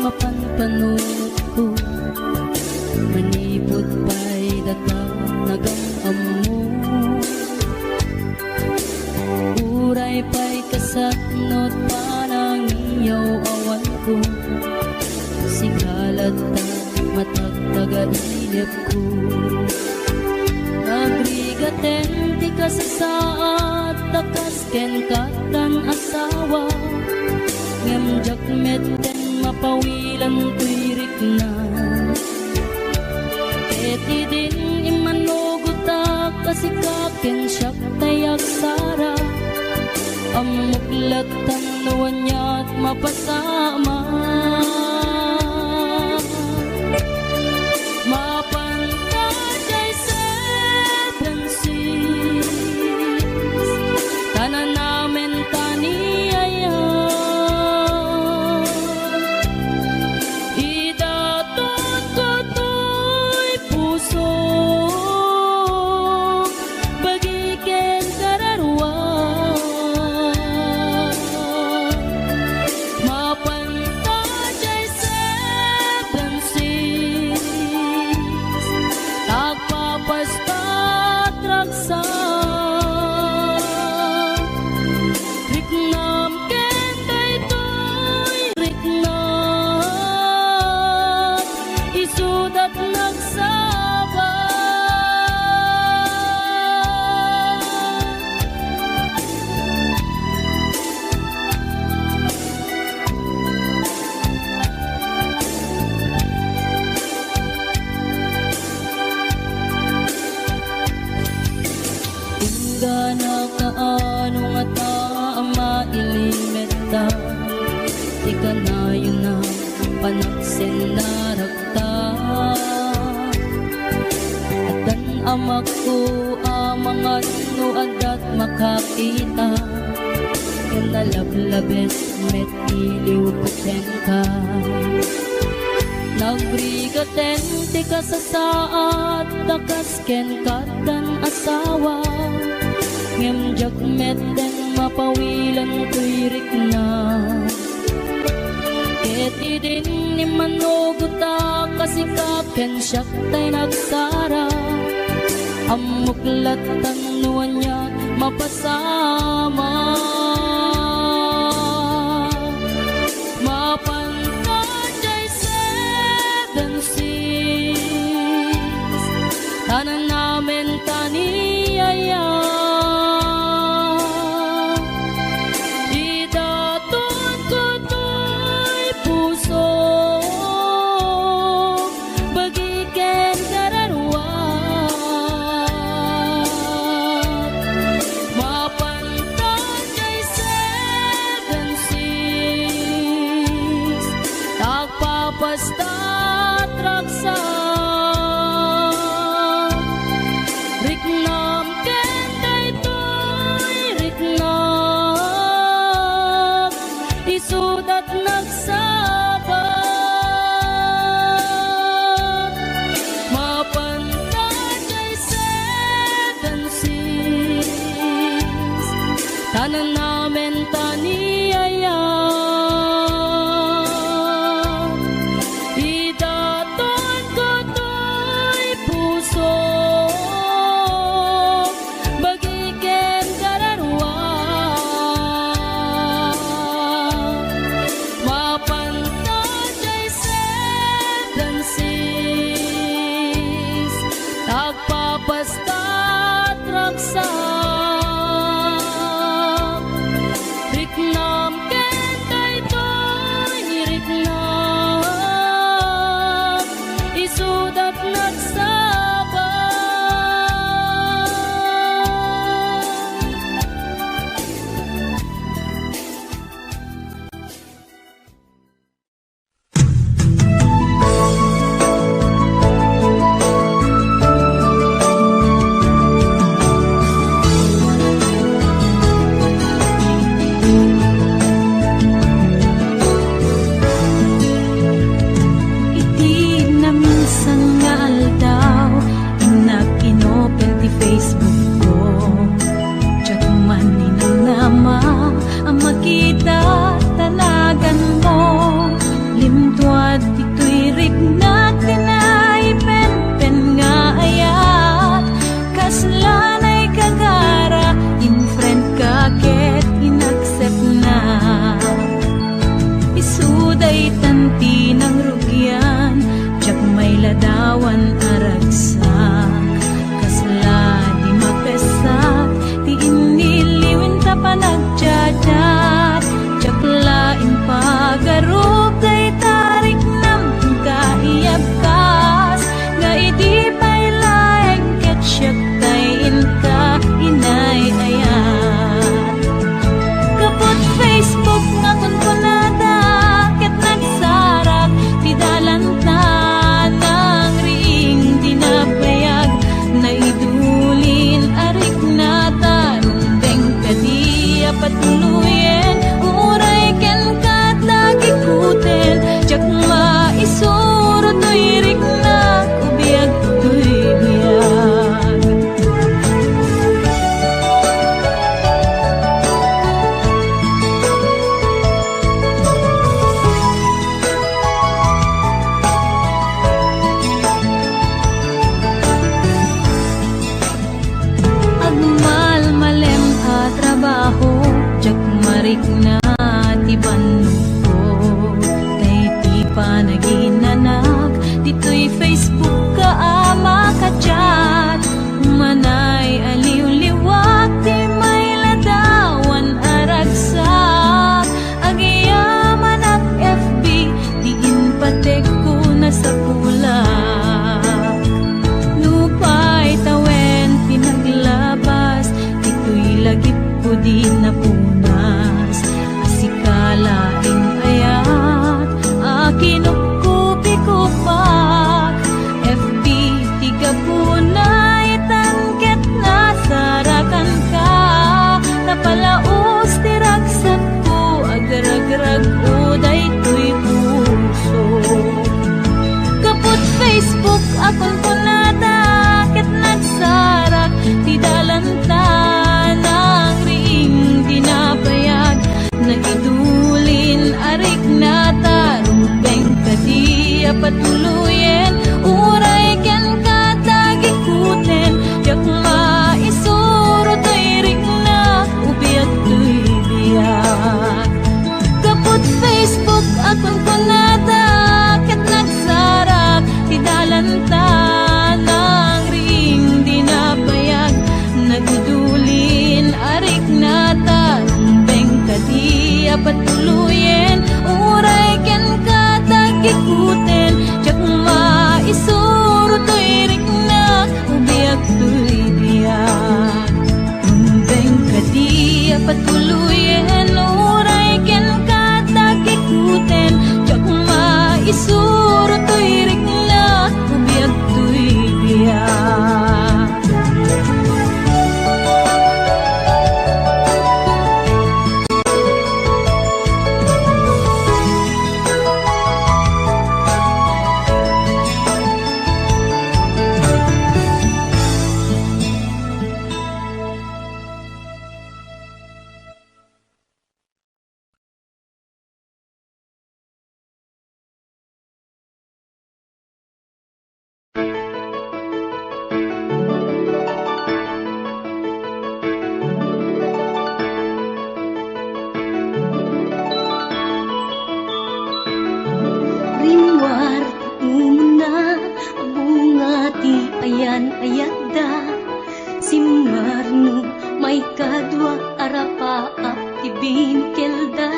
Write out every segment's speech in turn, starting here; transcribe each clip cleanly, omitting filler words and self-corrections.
mapanpanot ko. Manipot pa'y data nagamam mo. Uray pa'y kasatnot panang iyaw awan ko. Sigalat na matagtaga-inip ko. Agrigaten ti ka sa saat, takas ken katan asawa. Ngemjak meten mapawilan tuirik na. Eti din imanugutak kasikaken siyak tayak sara. Amuklat ang nuwanya't mapasama. Mapantay seven seas, tanan namin taniyaya. Idatot ko to'y puso, bagiken kararwa. Mapantay seven seas, tagpapastat raksa. Riknam ken daytoy riknat, isudat nagsaba. Ingana kaano nga taama ilimeta, ika na yun na panaksin na rakta. At ang amak ko mga nuadat makakita, yung nalablabes met iliw kuten ka. Nagbrigaten ti ka sa saat, takas ken katan asawa. Ngemjak meten mapawilan tuirik na. Eti din ni manuguta kasikaken siyak tay nagsara. Amuklat ang nuwanya mapasama. Mapantay seven seas, tanan namin taniyaya. Idatot ko to'y puso, bagiken kararwa. Mapantay seven seas, tagpapastat raksa. Riknam ken daytoy riknam, isudat nagsaba. Mapantay seven seas, tanan namin taniyaya. Idaton ko wan aragsak kasla di mapesak ti iniliwin ta panagjadat jakla impagarup day tarik nam kaiyabkas nga idi pailaeng ketsyat tayin ka inay ayat kapot Facebook nga kunkunada ket nagsarak ti dalanta nang ring dinapayag na idulin arik na tarumbeng kadi apatuluyen uray ken katagikuten jak maisuro to'y rik na ubiyag to'y biyag agmal malem a trabaho jak marik na ti banko tay ti panaginanak dito'y Facebook ka ama ka chat manay aliw-liwak ti may ladawan aragsak agiyaman ak FB di inpatek ko na sa kulak lupay tawen pinaglabas dito'y lagip ko di napunas asikalaing ayat akinupkupi-kupak FB tiga punay tangket na sarakan ka napalaos tiragsat ko agragrag uday to'y puso kaput Facebook akon punada ket nagsarak ti dalanta nang ring dinapayag na idulin arik na tarumbeng kadi apatuluyen uray ken katagikuten jak maisuro to'y rik na ubiyag to'y biyag kaput Facebook akon kunada ket nagsarak ti dalanta nang ring dinapayag nagudulin arik na tarumbeng kadi apatuluyen uray ken katagikuten jak maisuro to'y rik na ubiyag to'y biyag tumbeng kadi apatuluyen uray ken katagikuten jak maisuro to'y rik na ubiyag to'y biyag rimwar umuna bunga ti ayan ayadda simmarno may kadwa arapaap ti binkelda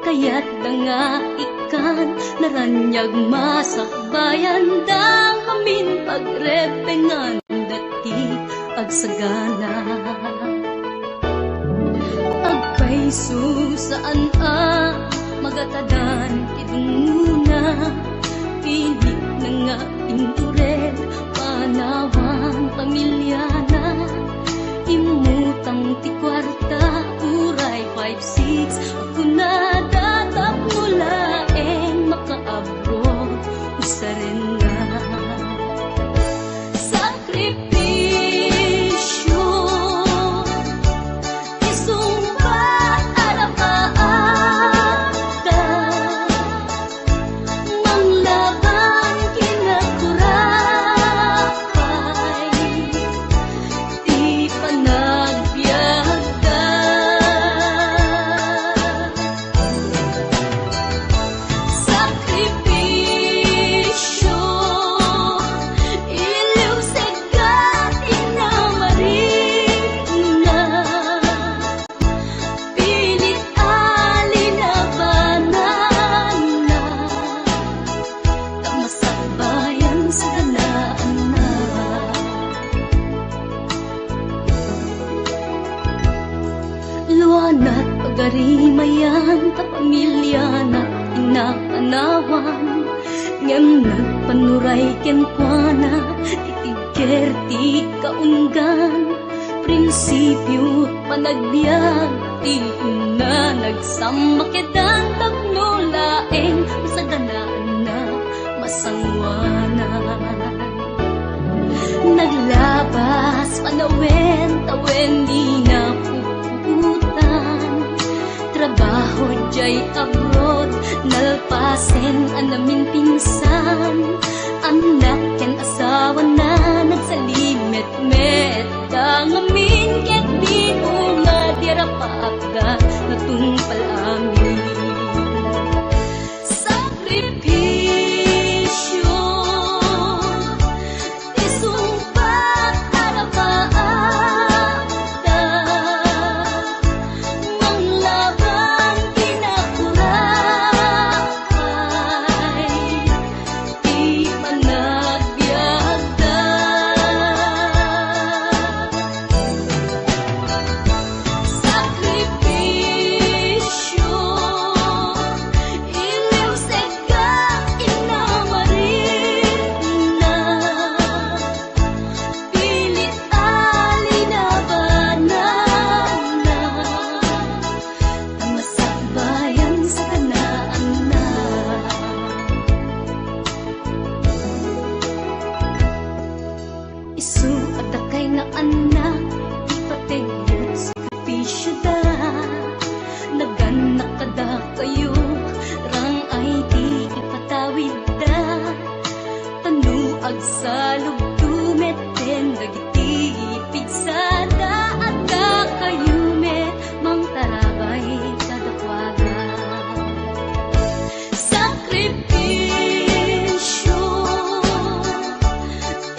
kayat da nga ikan naranyag masakbayan da amin pagrepengan dati agsagana agpaiso saan magatadan idunguna pilit na nga indured panawang pamilyana imutang ti kwarta uray 5-6 ako na datap mulaeng makaabot usaren nga sakripisyo isumbat arapaata ngem nagpanuray ken kuana titigger ti kaunggan prinsipyo panagbiag ti una nagsamakedan tagnulaeng sa ganaan na masangwanan naglabas panawen tawen di na puputan trabaho jay abroad nalpasen anamin pinsan anak ken asawa na nagsalimet-met dangamin ket di nga dirapagda natungpal amin sakripisyo isumpat arapaagda manglaban kinakurakay di panagbiagda sakripisyo iliw seka inamarin na pilit alinabanan na masakbayan sa kanaan na isu at akay na anak ipategot sakripisyo da naganak kada kayo rang ay di ipatawid da tanuag sa lugdumet den dagiti pigsada at da kayo met mang tarabay kadakwagan sakripisyo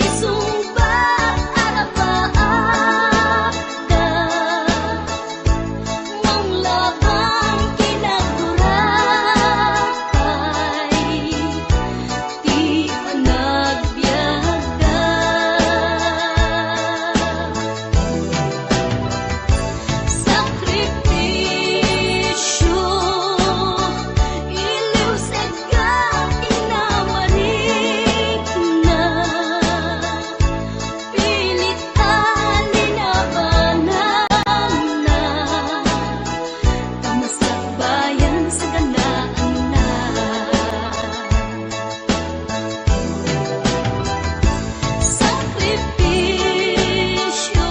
isumbat arapaagda manglaban kinakurakay di panagbiagda sakripisyo iliw seka inamarin na pilit alinabanan na tamasakbayan sa ganaan na sakripisyo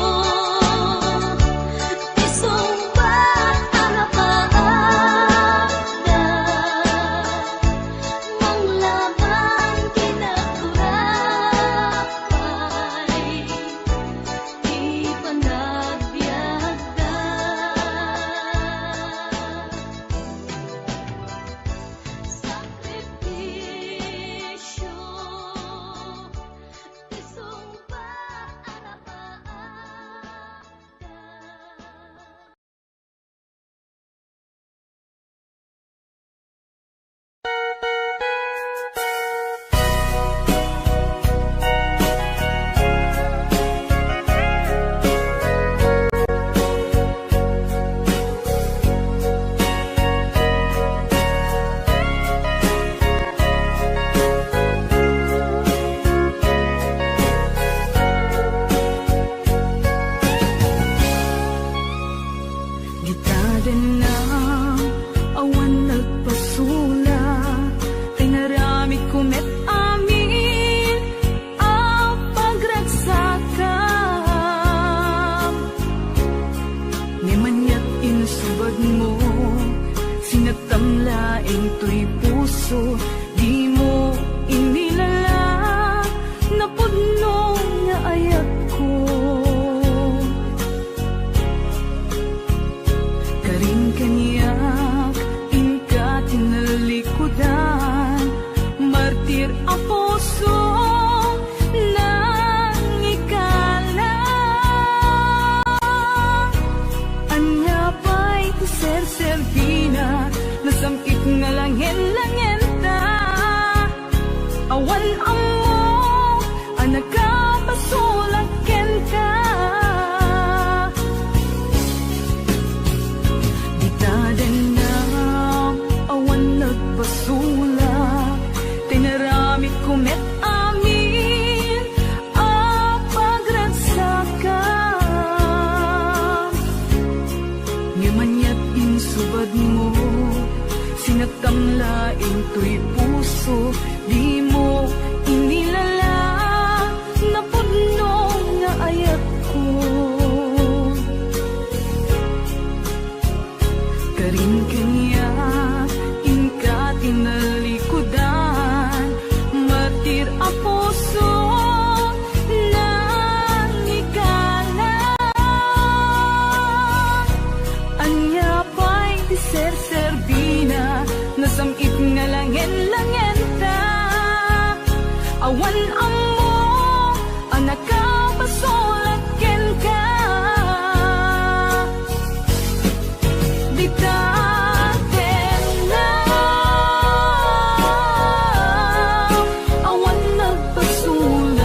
isumbat arapaagda manglaban kinakurakay di panagbiagda sakripisyo isumbat arapaagda Gitaden na awan nagpasula tinarami kumet amin ang pagragsakam nemanyat insubad mo sinatamlaeng to'y puso di mo inilala napudno nga ayat ko karing kanyak inka tinalikudan martir a puso nang ikala anya pa'y ser-servina nasamit nga langin-langin ta awan amo anak ka pasulaken ka gitaden na awan nagpasula tinarami kumet amin a pagragsakan. Ngamanya't insubad mo, sinagtamlaing to'y puso, di mo inilala na pudno nga ayat ko. Karin kanya inka tinalikudan, matir a puso nang ikalan. Anya pa'y di ser-serbina, nasamit nga langen-langen ta. Awan amo, anak ka pasolaken ka. Di taten na, awan nagpasulat.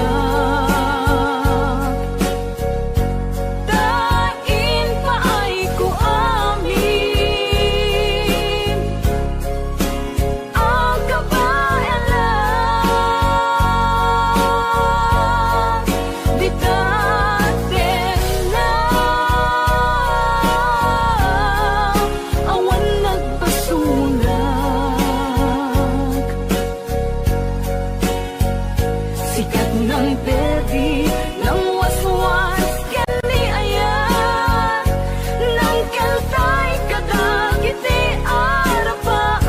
Tain pa ay ko amin ang kabayanan. Di taten na, awan nagpasulag. Sikat ng peri, ng waswas, kani ayan, ng kaltay kadagiti arapaan.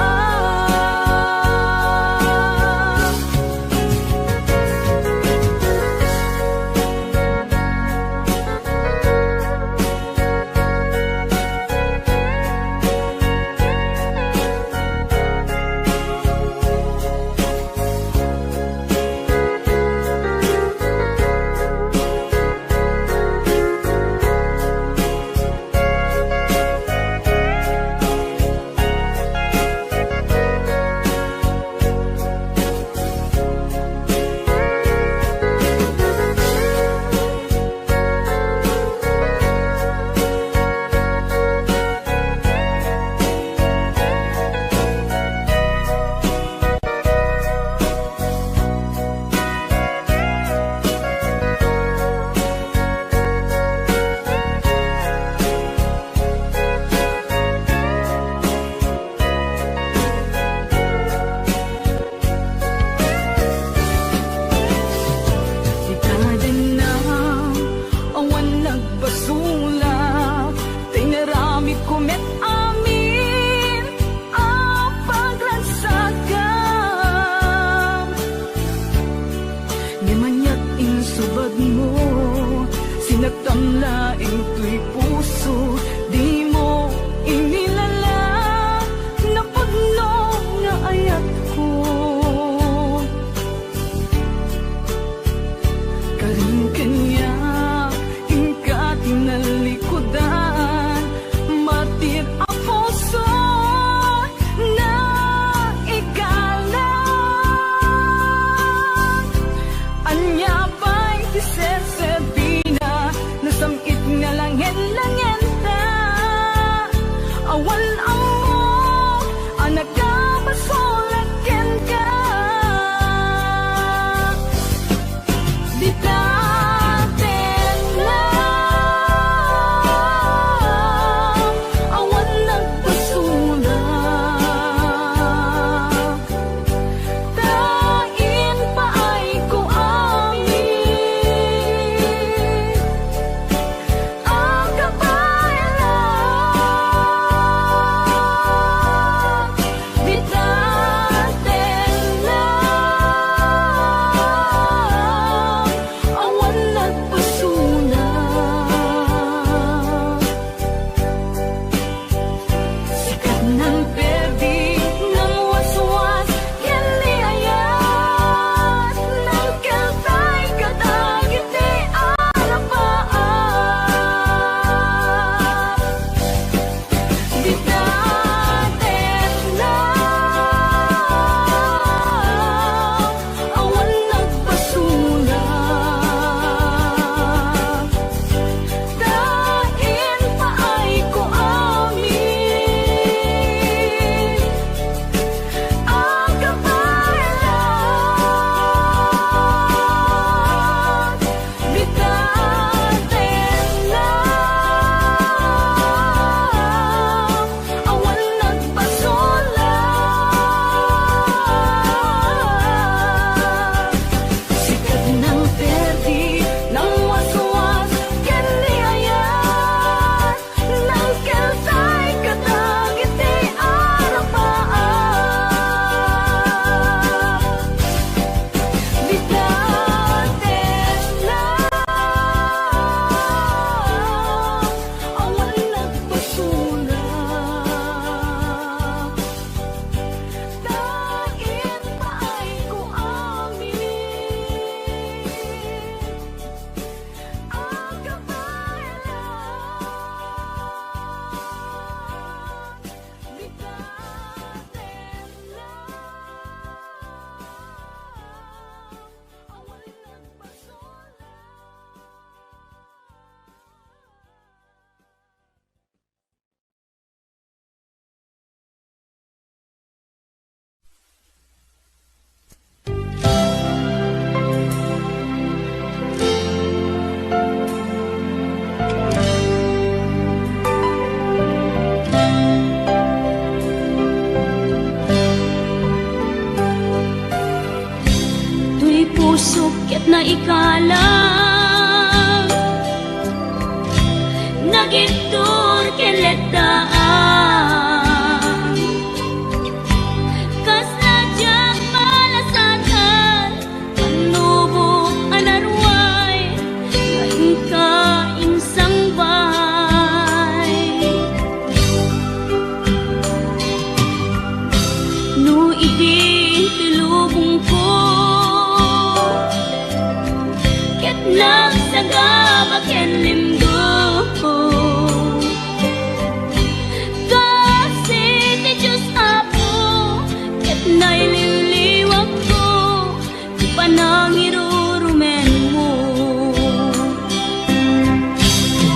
Ikaden na, awan nagbasulak, tay naramid kumet amin ang pagragsakan. Ngamanya't insubad mo, sinagtamlaing to'y puso, di mo inilala na pudno nga ayat ko. Karin kanya inka tinalikudan, matir a puso na ikalan. Anya pa'y di ser-serbina, nasamit nga langen-langen ta. puso ket na ikalang nagitur ken letdaan kas nadyang malasatan panubok anarway ngayon ka insang bahay no idi tilubong ko ket nagsagaba ken limdo kasi ti Diyos Apo ket naililiwag ko ti panangirurumen mo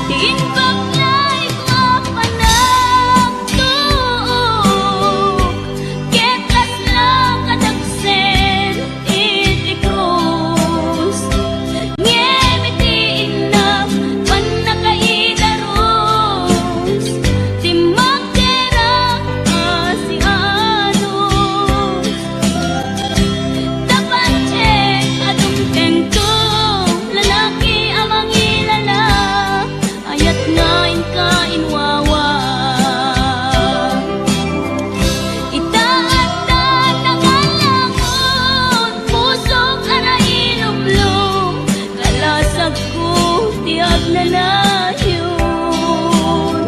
ti inbaklay ko panagtuok ket kaslang kadagsen iti krus ngemi ti inam panakaidaros ti magderang asianos dapat check adung tengko lalaki amang ilala ayat ngain ka inwawa itaatan ng alangon pusok ana ilumlum kalasag ko tiag na layon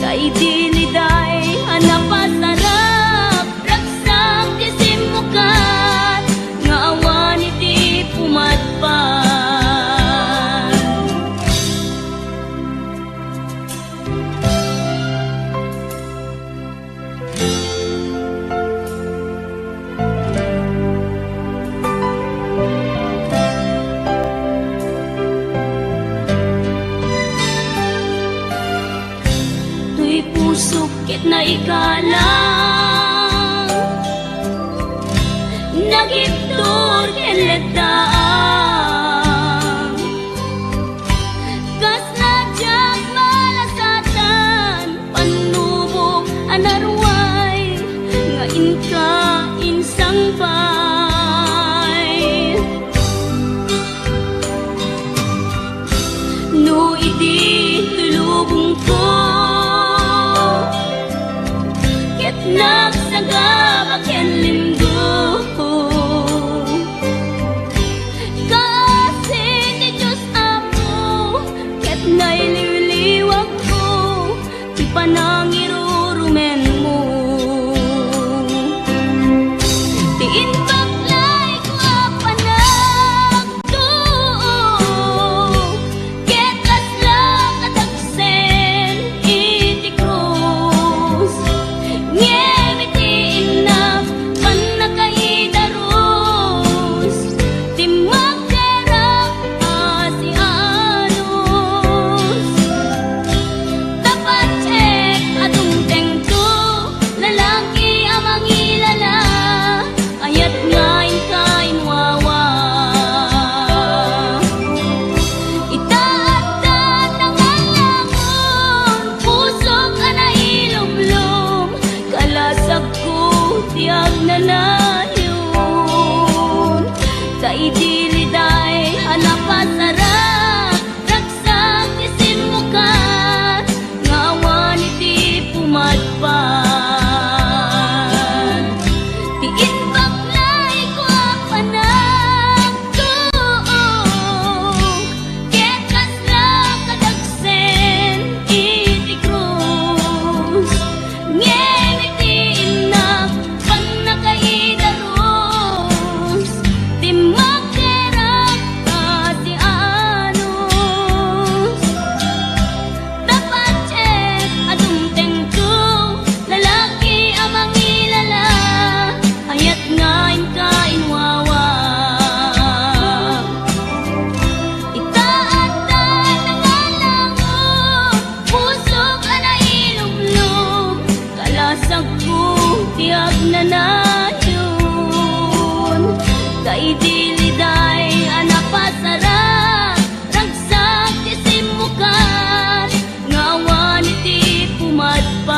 kay diliday hanapasarap raksak ti simukan nga awan iti pumadpan tuy pusok ket na ikalang nagiptur ken letdaan kas nadyang malasatan panubok anarway ngayon ka insang bay no idi tulubong ko ket nagsagaba ken limdo kasi ti Diyos Apo ket naililiwag ko ti panangirurumen mo ti inbaklay ko panagtuok ket kaslang kadagsen iti krus ngemi ti inam panakaidaros ti magderang asianos dapat check adung tengko lalaki amang ilala ayat ngain ka inwawa itaatan ng alangon pusok ana ilumlum kalasag ko tiag na layon kay diliday hanapasarap raksak ti simukan nga awan iti pumadpan ti inbaklay ko panagtuok ket kaslang kadagsen iti krus ngemi ti inam panakaidaros ti magderang asianos dapat check adung tengko lalaki amang ilala ayat ngain ka inwawa itaatan ng alangon pusok ana ilumlum kalasag ko tiag na layon kay diliday anapasarap ragsak ti simukan nga awan iti pumadpan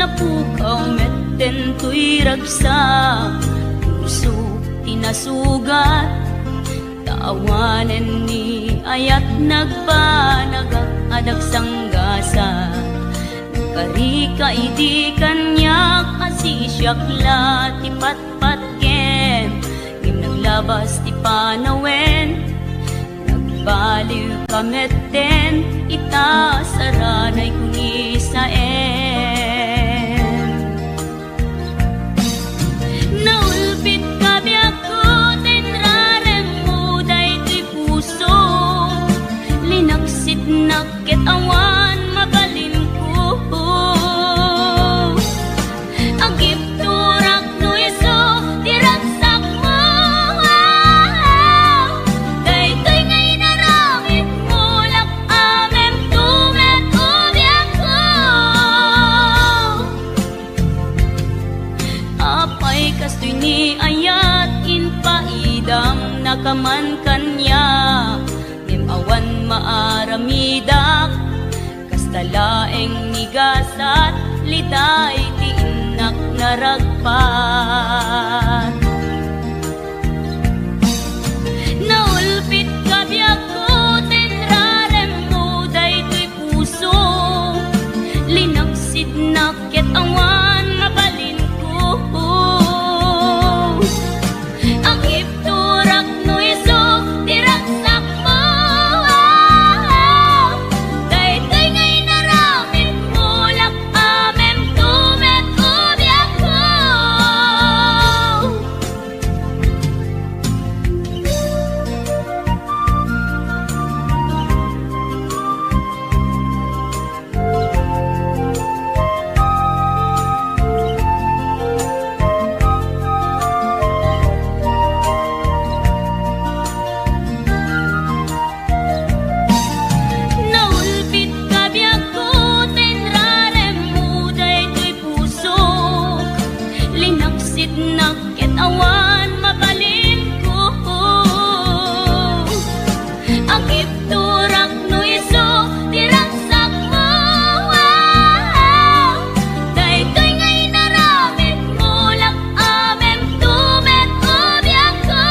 napukaw metten tuy ragsak, puso tinasugat, taawanen ni ayat nagpanagak adak sanggasa. Karika idi kanya kasi siyakla ti patpatken, ngim naglabas ti panawen, nagbaliw kametten ita saranay kuni saen. Naulpit kabiyak ko tenrarem mo daytoy puso, linaksit nakit awan mabalin ko. Agip turak no iso diragsak mo, daytoy ngay naramit mo lak amem tumet ubiyak ko. Apay kastoy ni ayat inpaidam nakaman kanya, ngem awan maaramidak kastalaeng nigasat liday ti inak naragpat. Naulpit kabiyak ko tenrarem mo daytoy puso, linaksid nakit awan mabalin ko. Agip turak no iso diragsak mo, daytoy ngay naramit mo lak amem tumet ubiyak ko. Naulpit kabiyak ko tenrarem mo daytoy puso, linaksit nakit awan mabalin ko. Agip turak no iso diragsak mo, daytoy ngay naramit mo lak amem tumet ubiyak ko.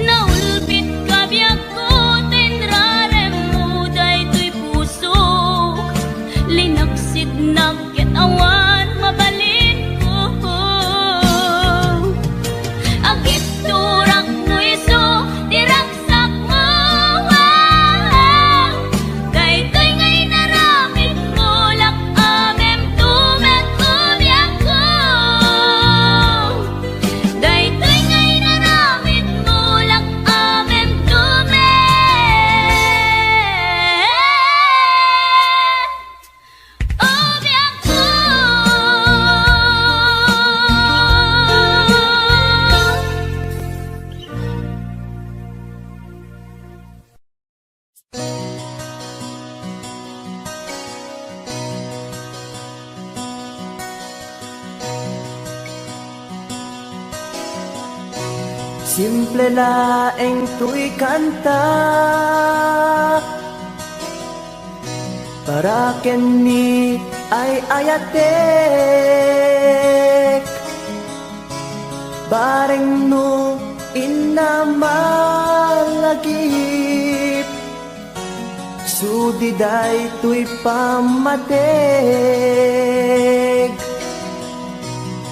Naulpit kabiyak ko tenrarem mo daytoy puso, linaksid nakit awan mabalin ko. Agip turak no iso diragsak mo, daytoy ngay naramit mo lak amem tumet ubiyak ko. Daytoy ngay naramit mo lak amem tumet ubiyak ko. Simple laeng tuy kanta para kenni ay ayatek, bareng no inamalagip, sudiday tuy pamateg.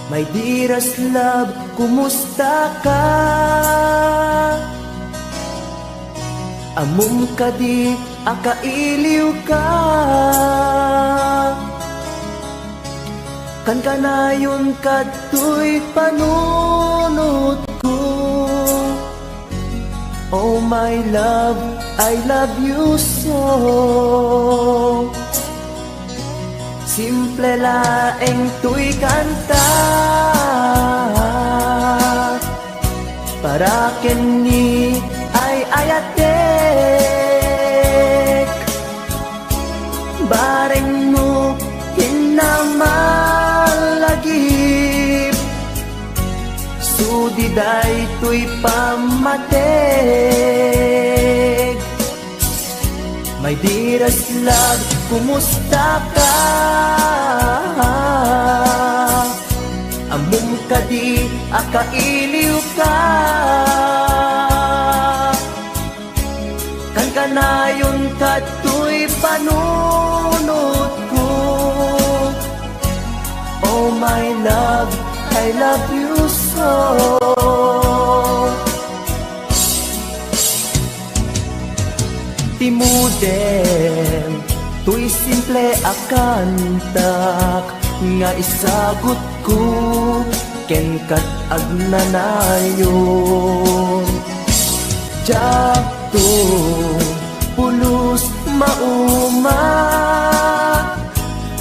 My dearest love, kumusta ka? Amum ka di akailiw ka, kan kanayon kadtoy panunot ko. Oh my love, I love you so. Simple laeng tuy kanta para kenni ay ayatek, bareng mo hinamalagip, sudiday tuy pamateg. My dearest love, kumusta ka? Amum ka di, akailiw ka. Kan kanayon ka tuy panunod ko. Oh my love, I love you so. Timuden, tuy simple akantak, nga isagot ko, ken kat agnanayon. Jakto, pulos mauma,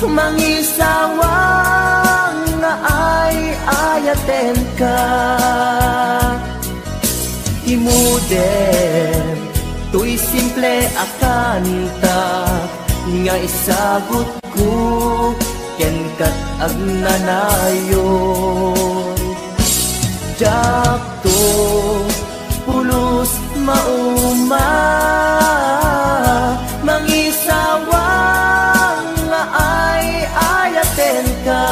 mangisawang nga ay ayaten ka. Timuden, tuy simple akanta, nga isagot ko, ken kat agnanayon. Jakto, pulos mauma, mangisawang nga ay ayaten ka.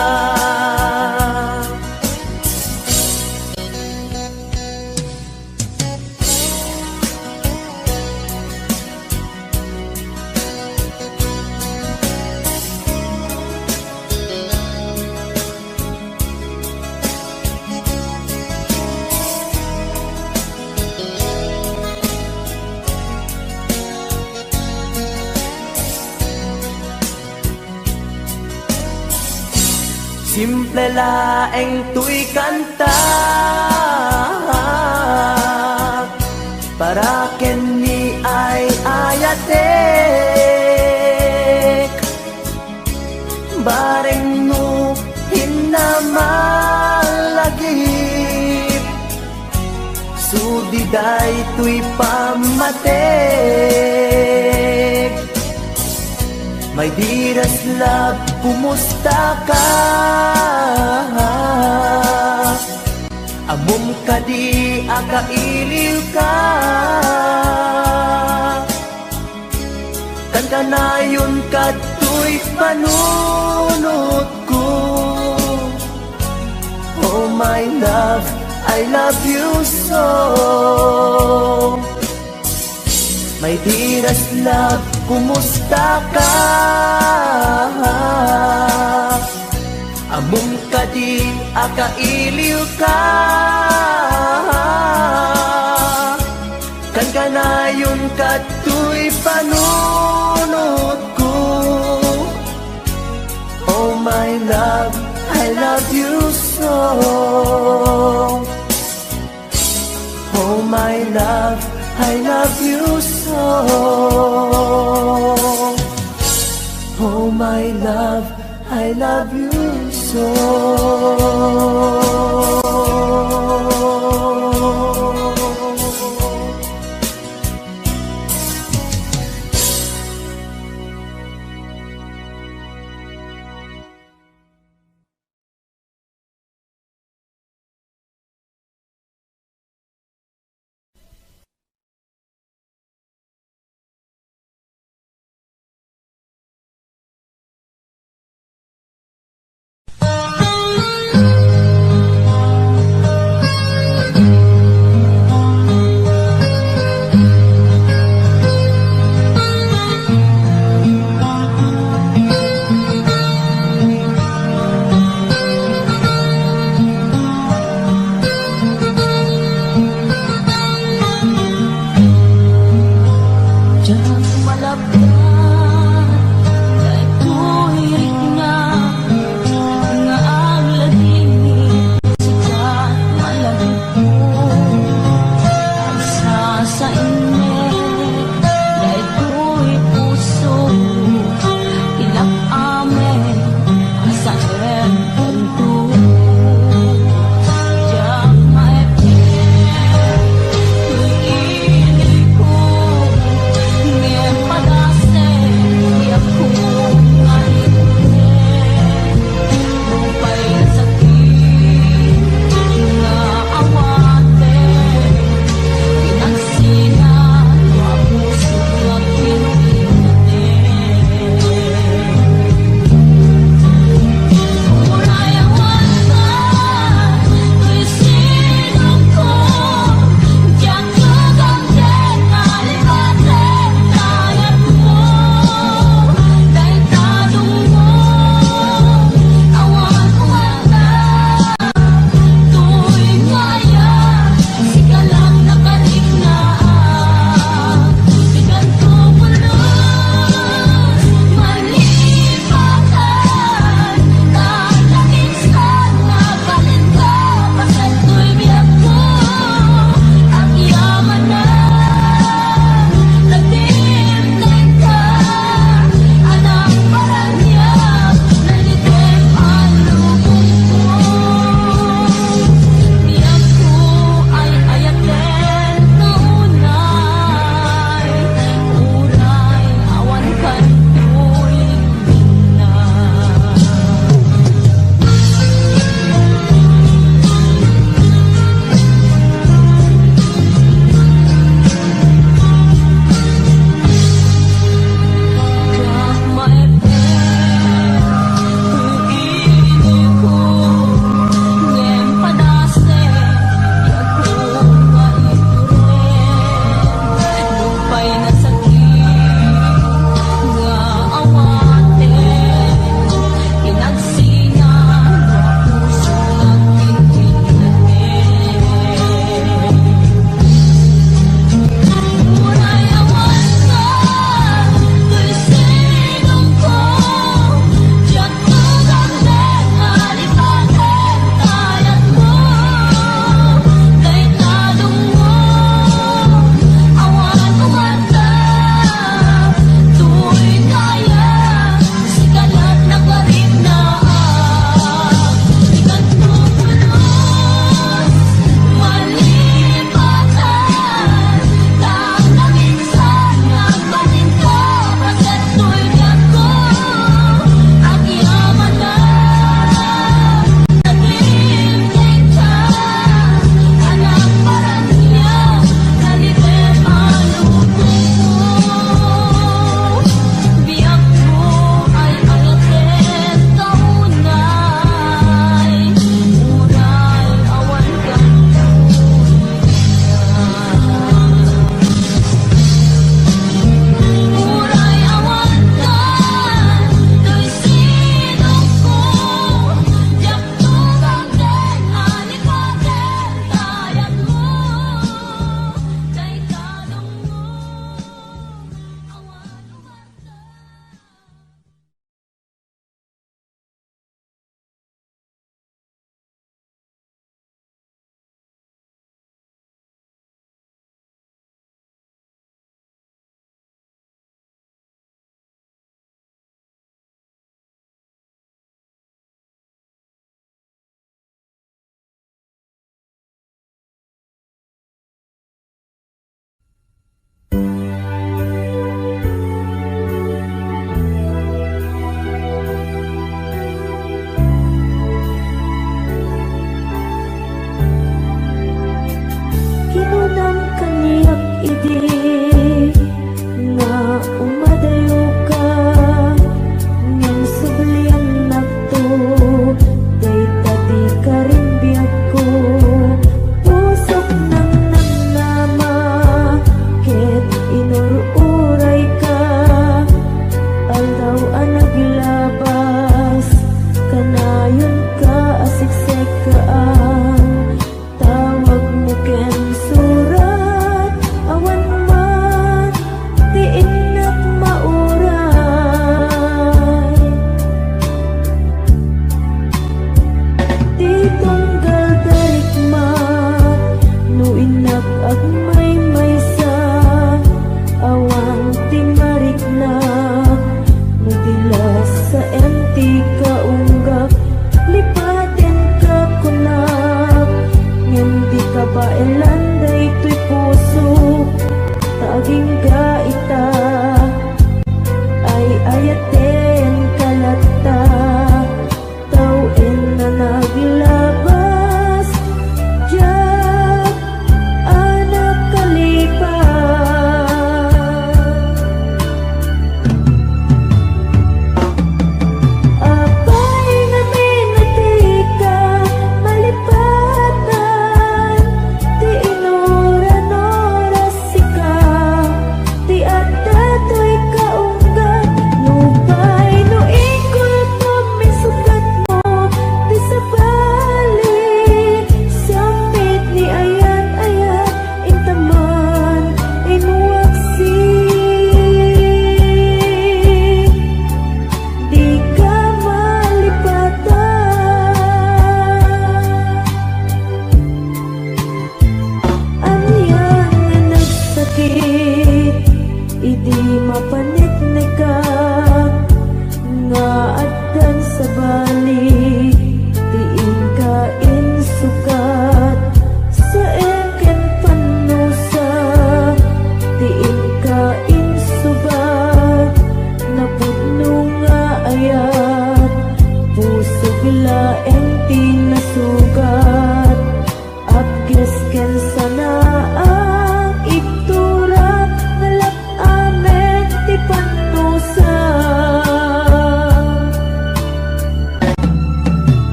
Simple laeng tuy kanta, para ken ni ay ayatek. Bareng no hinamalagip, sudiday tuy pamatek. My dearest love, kumusta ka? Amum ka di, akailiw ka. Kan kanayon ka tuy panunod ko. Oh my love, I love you so. My dearest love, kumusta ka? Amum ka di, akailiw ka. Kan kanayon ka tuy panunod ko. Oh my love, I love you so. Oh my love, I love you so. Oh my love, I love you so. Pinagsinay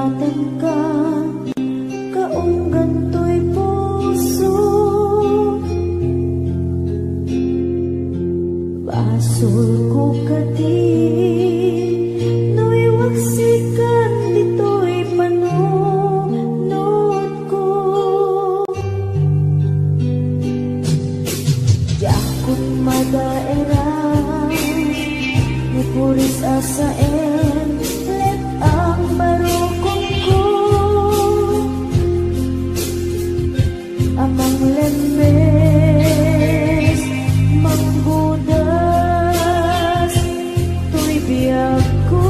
natin ka, kaunggan to'y puso. Basol ko kati, no'y waksikan dito'y panunod ko. Yakot madaera, ni puris asaen, let ang barukong ko. Amang lemes, manggudas, to'y biyag ko.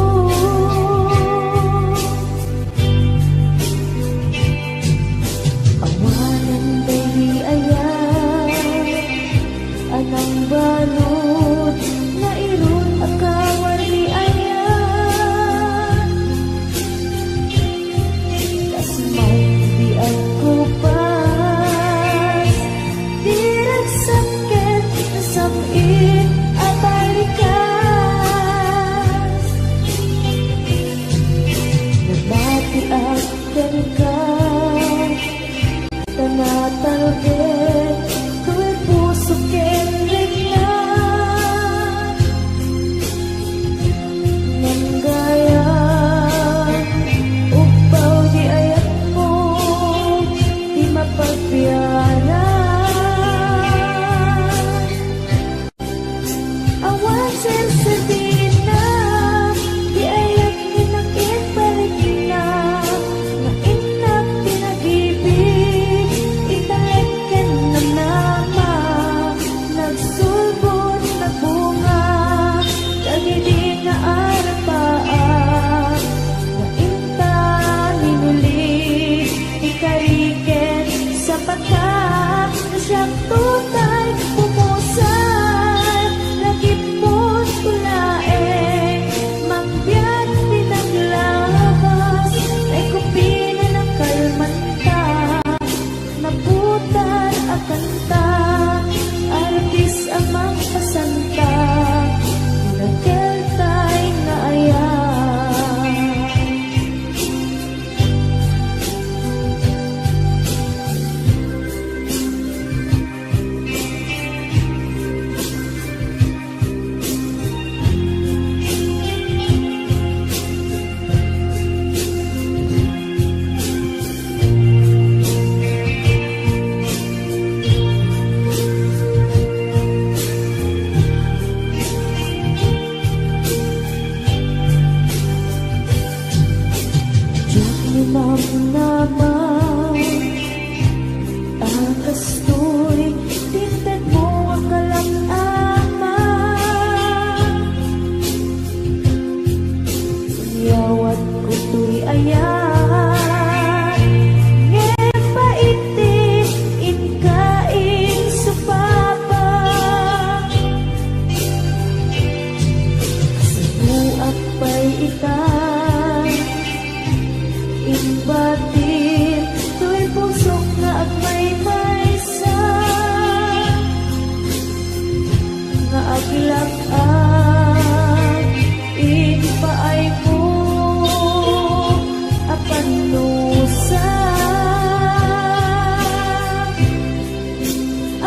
Awanan baby ayan, anang balot, na irun akawar ni ayan. Tas may biyag ko pas, dirag sakit na samit abalikas. Nabati akan ka, tanatalgit, ko'y puso kenrik na. Nang gaya, upaw di ayat mo, di mapagpiyana. Awan sensabina, di ayat ninakit balik na. Na inak pinag-ibig, italagyan na nama. Nagsulbot na bunga, dagiti nga arapaan. Na inta hinulit, ikariken sa patak. Na siyang tutay pumusan, nagipot tulaeng. Mangbiyat pinaglabas, ay kupina ng kalmanta. Naputan ang kanta, artis ang magpasanta. Nagkeltay na ayan. Diyak ni naman, akastoy, tinted mo ang kalangama. Yawat ko to'y ayan, ngepaitin, inkain supapa. Sinuak pa'y itan, imbatin, to'y pusok na at may maysa. Nga aglak-an, ipaay ko, apanusa.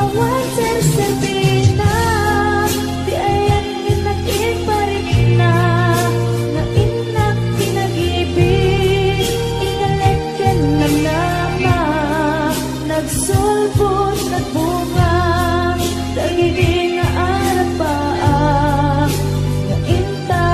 Awan sersabina, di ayan ginakit parik na. Na inak pinag-ibig, ikalagyan ng nama. Nagsulbot na bunga, dagiti nga arapaan. Na inta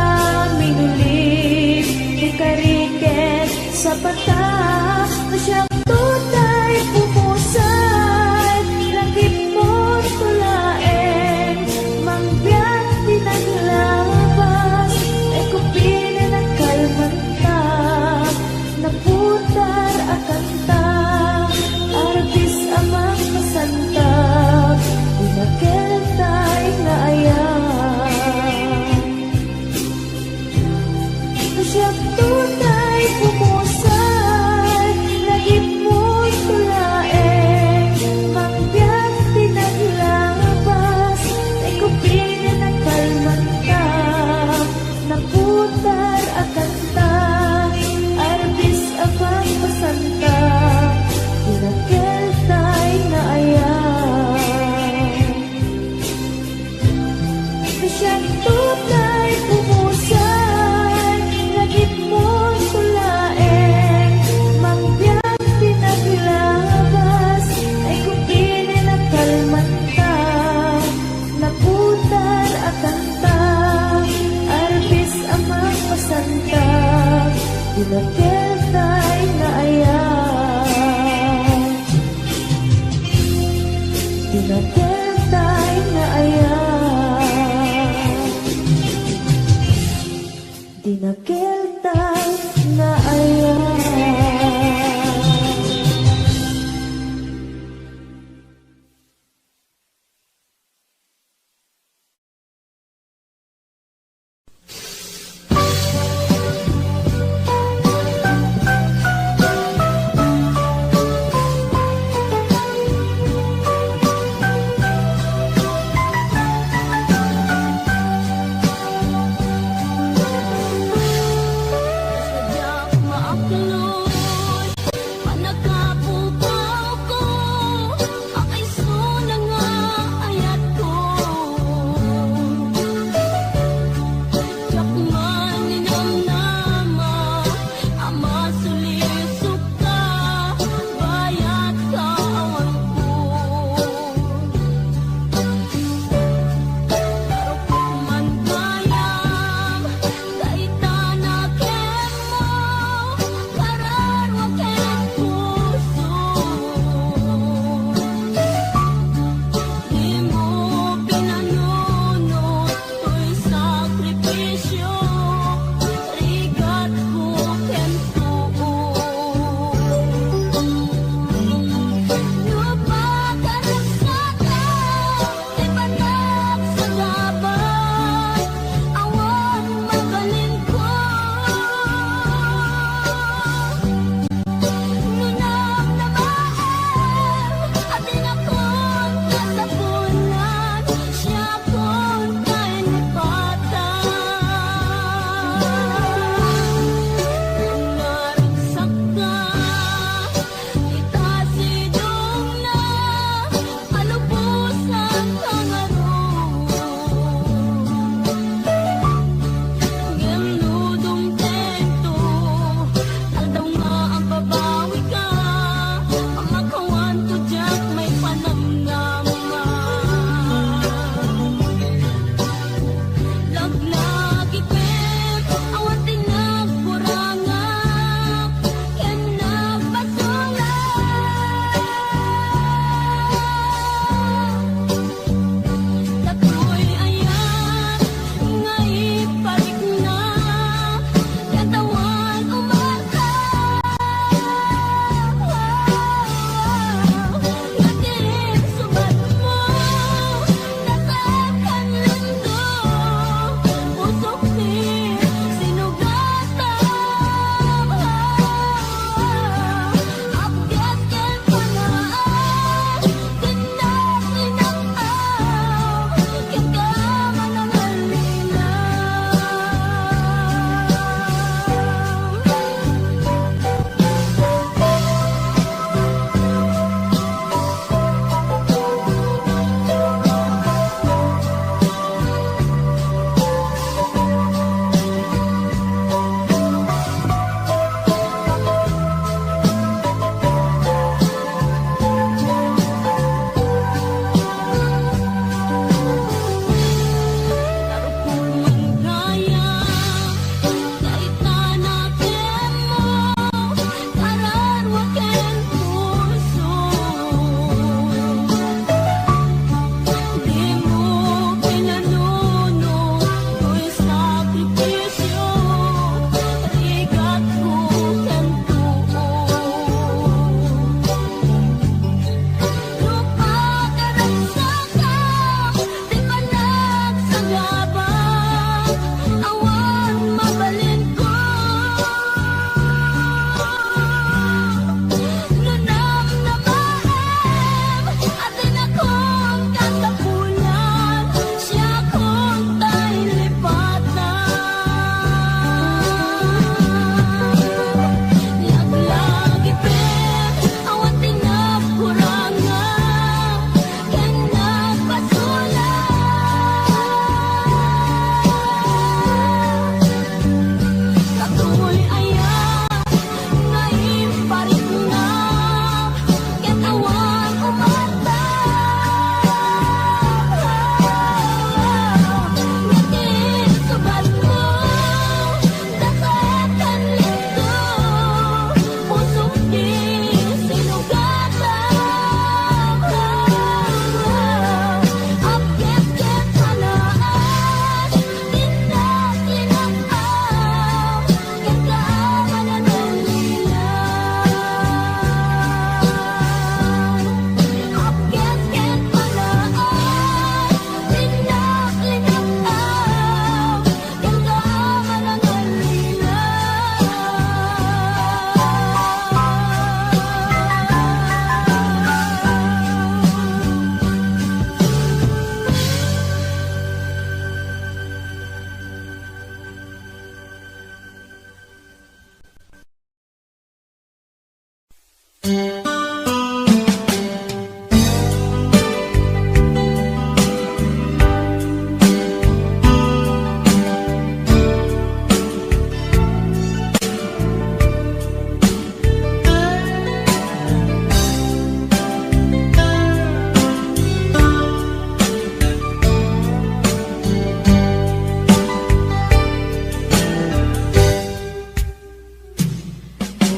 minulit, ikariket sa patak. Na siyang tutay pumusan, langit mo tulaeng. Mangbiyat pinaglabas, ay kupina ng kalmanta. Naputar ang kanta, artis ang magpasanta. Pinagkeltay na ayan. Na siyang tunay pumusan, Dinaketay na ayan, dinaketay na ayan.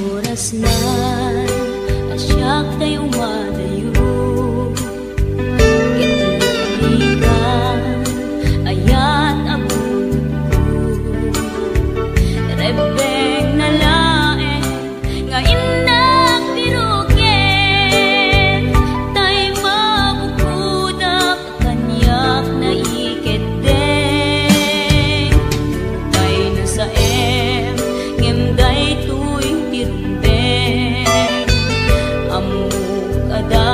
Oras na asyak tayo madayo, kitilikan ayat abun rebeng na lae nga inak biruken tay mabukudak kanyak na iketeng tay na sa ngem day tuwing tirumben amuk ada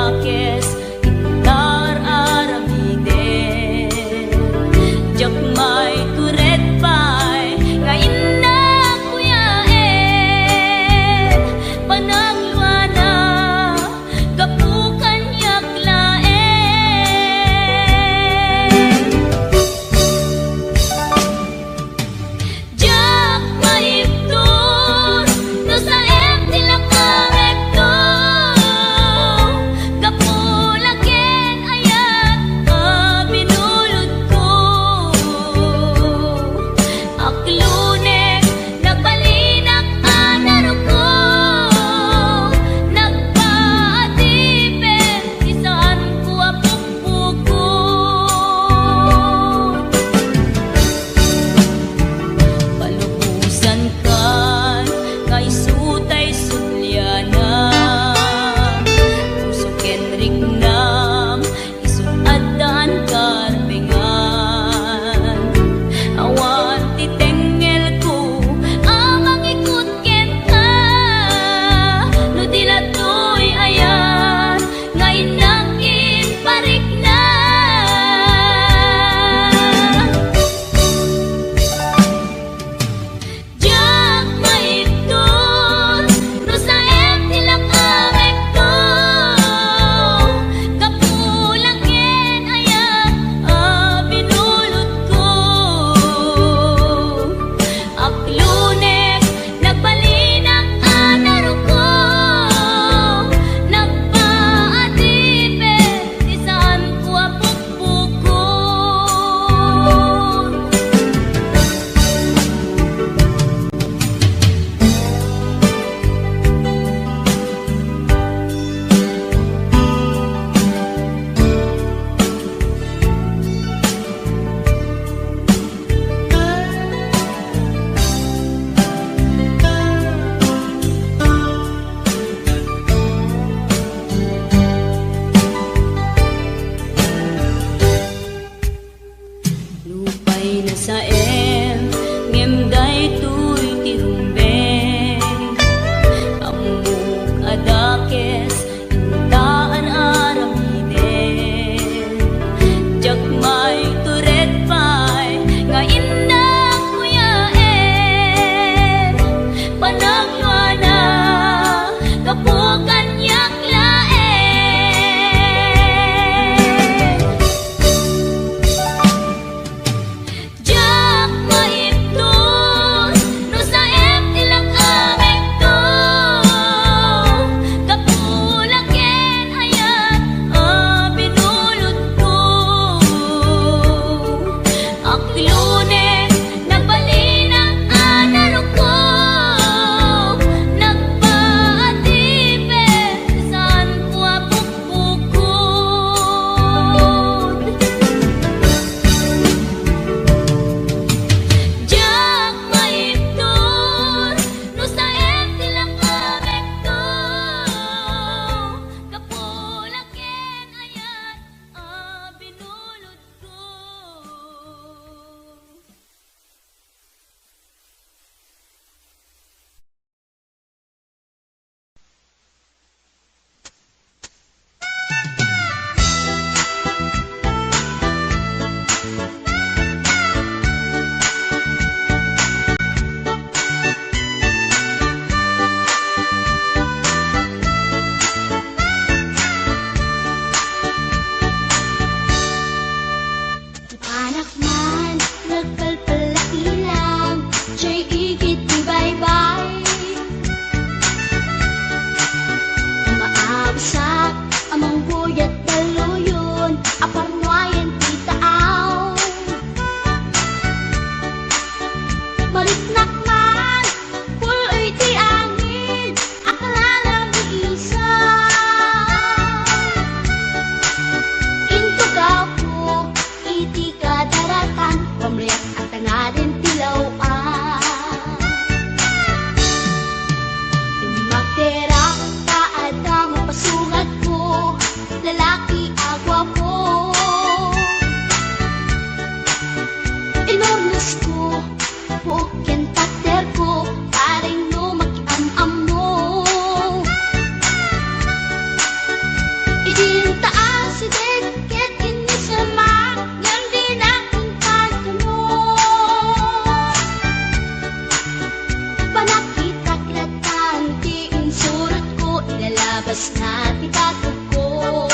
oras na titatog ko.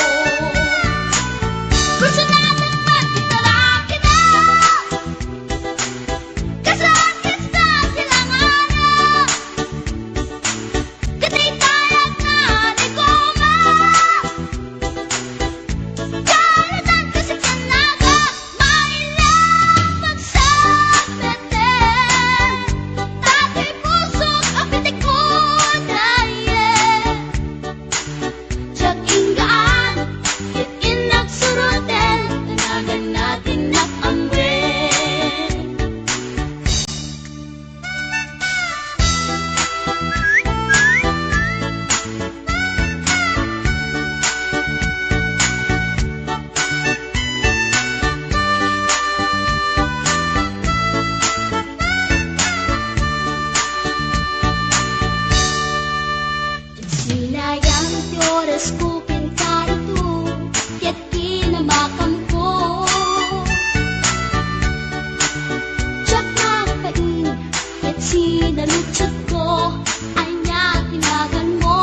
Gusto natin magkitalaki na kasakit sa silanganan. Katay tayo na ligoma kalatan kasi kanaga mailang magsabitin. Dati pusok ang pitik ko dahil Tiyak inggaan, yakin nagsurutin, tanagan natin nakambin. Sinayang ti oras ko pintarito, ket kinamakam ko. Tiyak nagpain, ket sinalutsot ko, ay niya tinagan mo.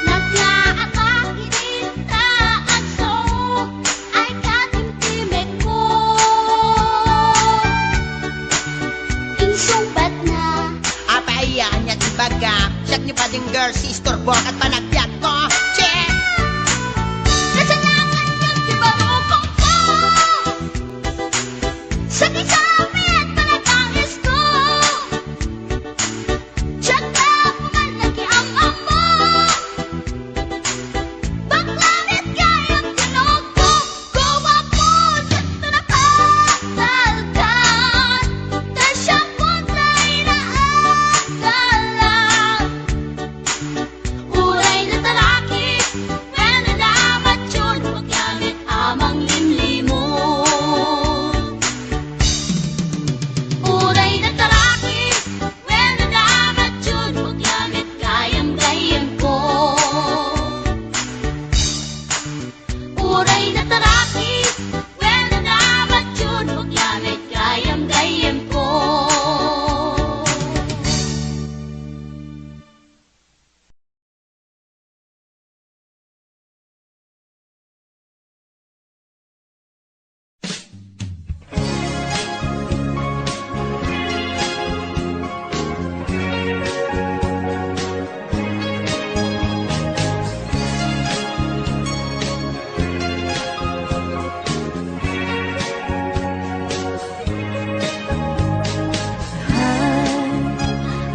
Naglaatang inintaan so, ay katimtimik ko. Insumpat na Apaiyan niya di baga Siyak ni pading girl, si istorbo at panagbiag ko. Check! Kasalangan yung tibarupong ko sa kisami at panagangis ko. Tiyak na pumal nakiamam mo, baklanit kayang tinog ko. Gawa po sa tunapagdaldan, dahil siyang punta inaagalan. Uray na talaki, when nalamat yun, paggamit amang limlimon. Uray na talaki, when nalamat yun, paggamit gayam-gayam ko. Uray na talaki, when nalamat yun, paggamit gayam-gayam ko.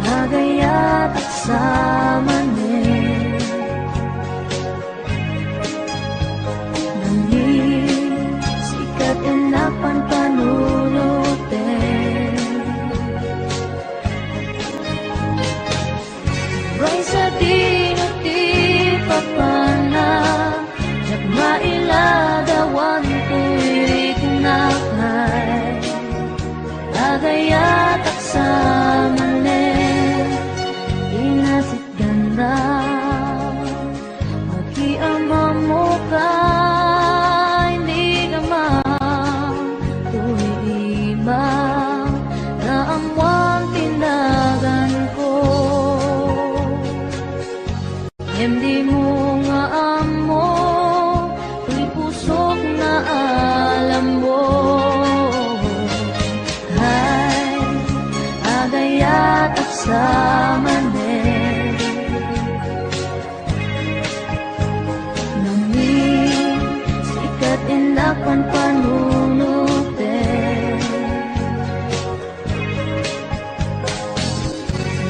Agayat at samanin Nangin sikat enapan panunutin Ray sa dinuti papana Jak mailadawan tuwik nakay Agayat at samanin Inasit ganda Magkiama mo ka Hindi ka tuwima Na amwang tinagan ko Hindi mo nga amo Tuy pusok na alam mo Hay agayat at samanin Namin sikat inapan panunutin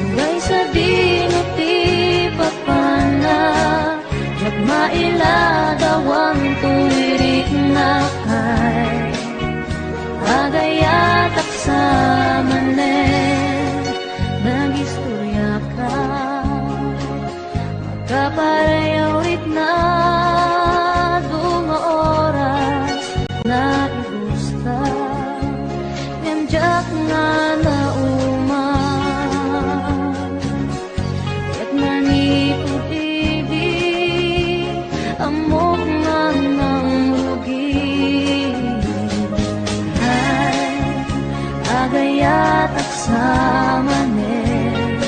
Uray sa dinuti papana Jak mailadawan tuwirik na kay Agayat at samanin Nag-istorya ka Magkaparayawit na Dunga oras Na igusta Nganjak nga na uman Ket maniputibig Amok nga ng rugi Ay agayat at samanin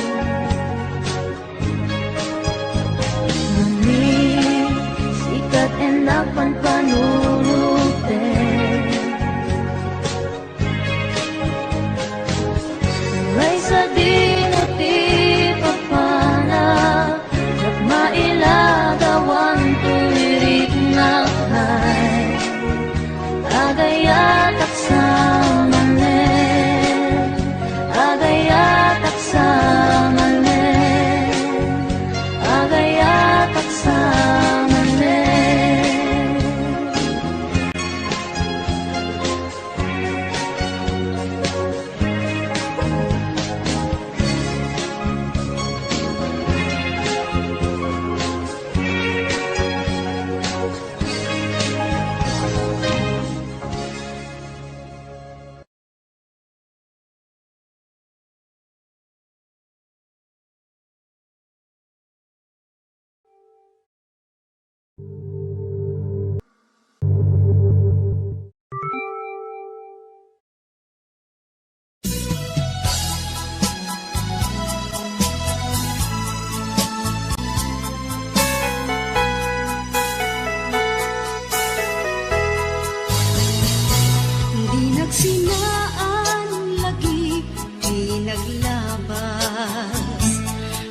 nalpas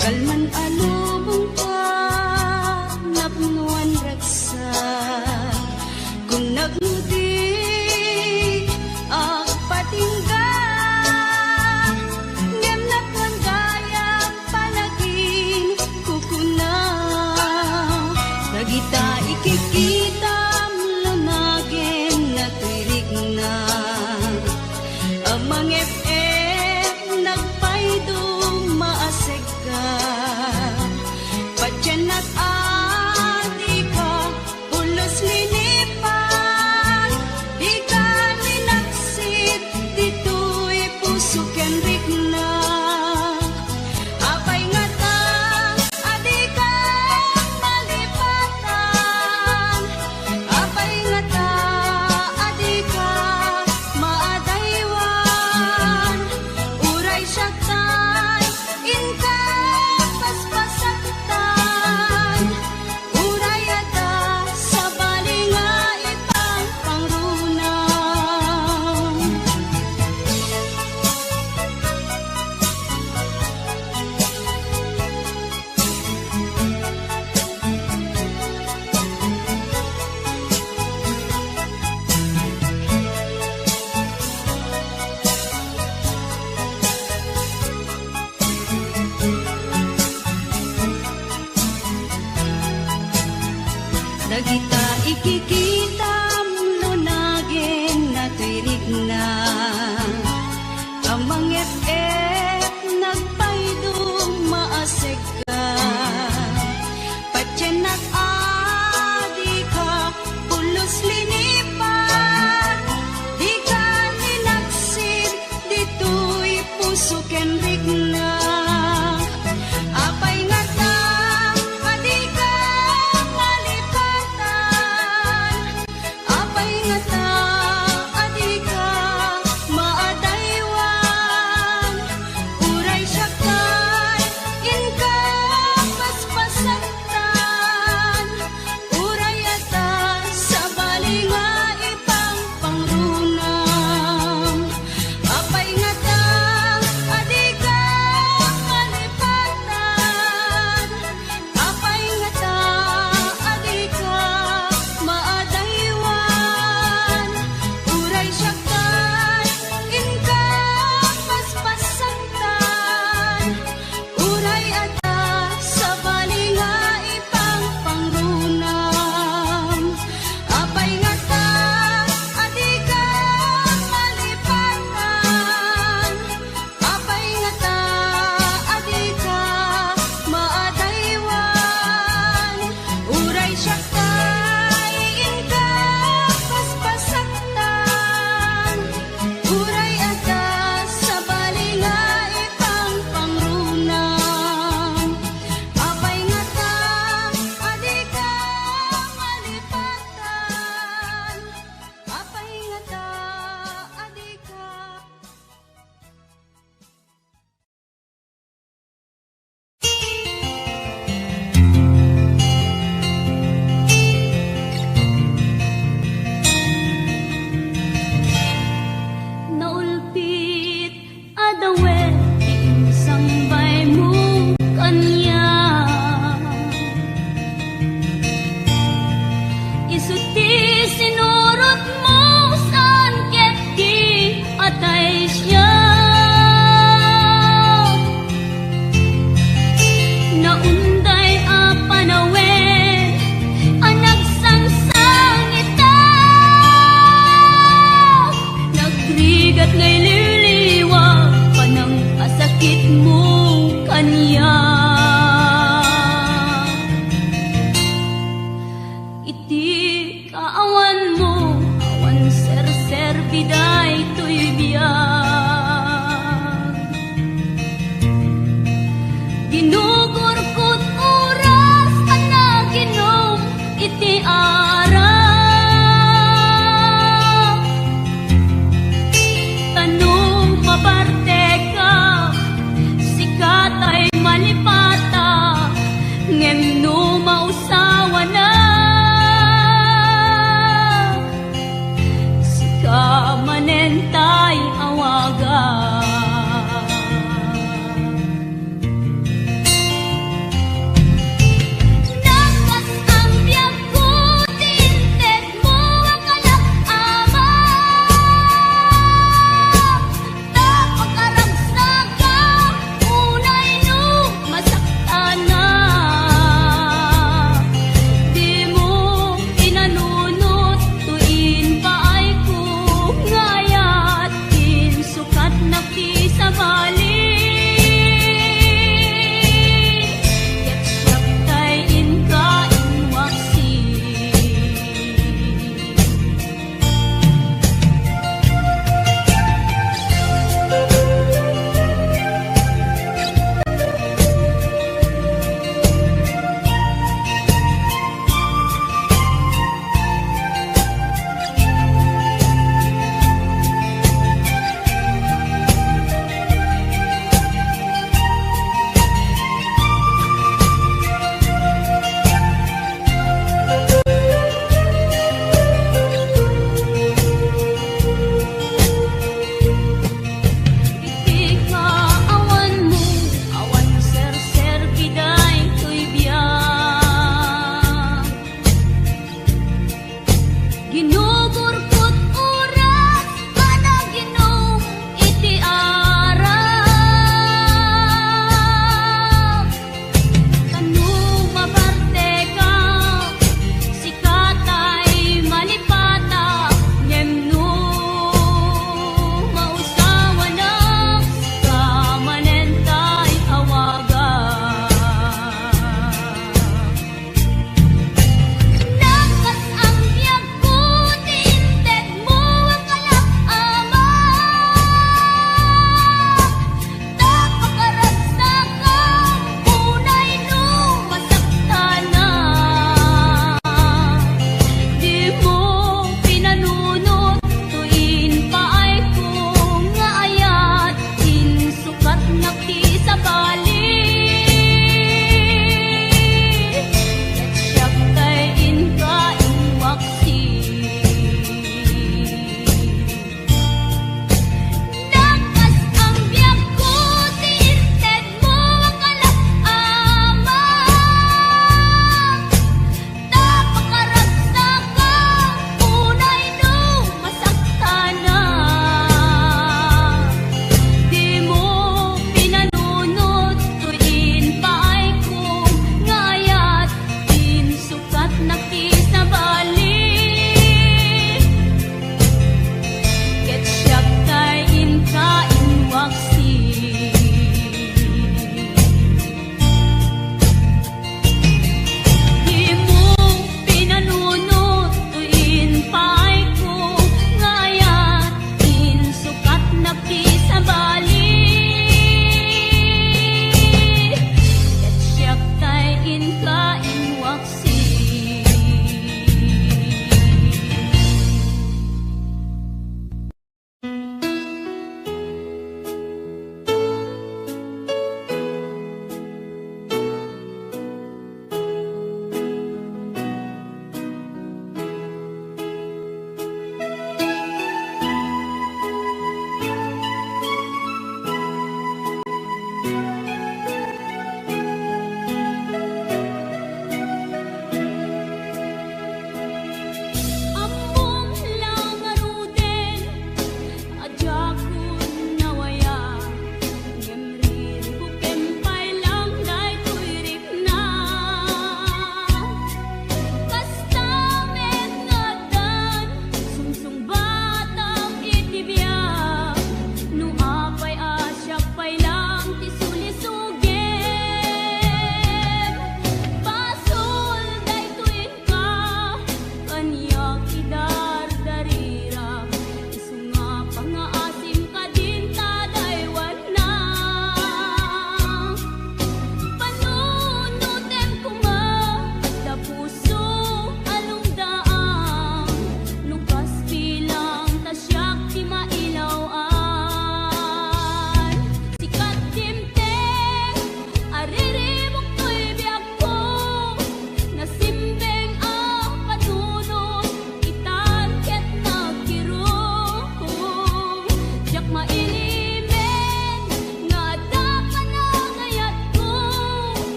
kalman alubong ka napnuan raksa kung nagmudi ang patingga ngem napnuan gayang palagin kukuna nagita ikikita lumagin na tirik na amang FM nagpaydo maaseg ka patyan at adi ka ulos linipan di ka ninaksit dito'y puso ken rikna apay nga ta adi ka malipatan apay nga ta adi ka maadaywan uray syaktan inka paspasaktan uray ada sa balinga ipang pangrunang Dagita ikikita lunagin na tirik na amang FM nagpaydong maaseg ka patyan at adi ka pulos linipan di ka ninaksid dito'y puso ken rikna apay nga ta adi ka malipatan apay nga ta adi ka maadaywan uray syaktan inka paspasaktan uray ata sa balinga ipang pangrunang apay nga ta adi ka malipatan apay nga ta adi ka maadaywan uray syaktan inka paspasaktan uray ata sa balinga ipang pangrunang apay nga ta adi ka malipatan apay nga ta adi ka maadaywan uray syaktan inka paspasaktan uray ata sa balinga ipang pangrunang apay nga ta adi ka malipatan apay nga ta adi ka naulpit adawet sambay mo kanya isuti sinurot mo saan ket di atay siya naunday a panawen anak sangsang ita nagrigat ngay liliwa panang asakit mo kanya iti kaawan mo awan ser biday to'y biyag Ginoo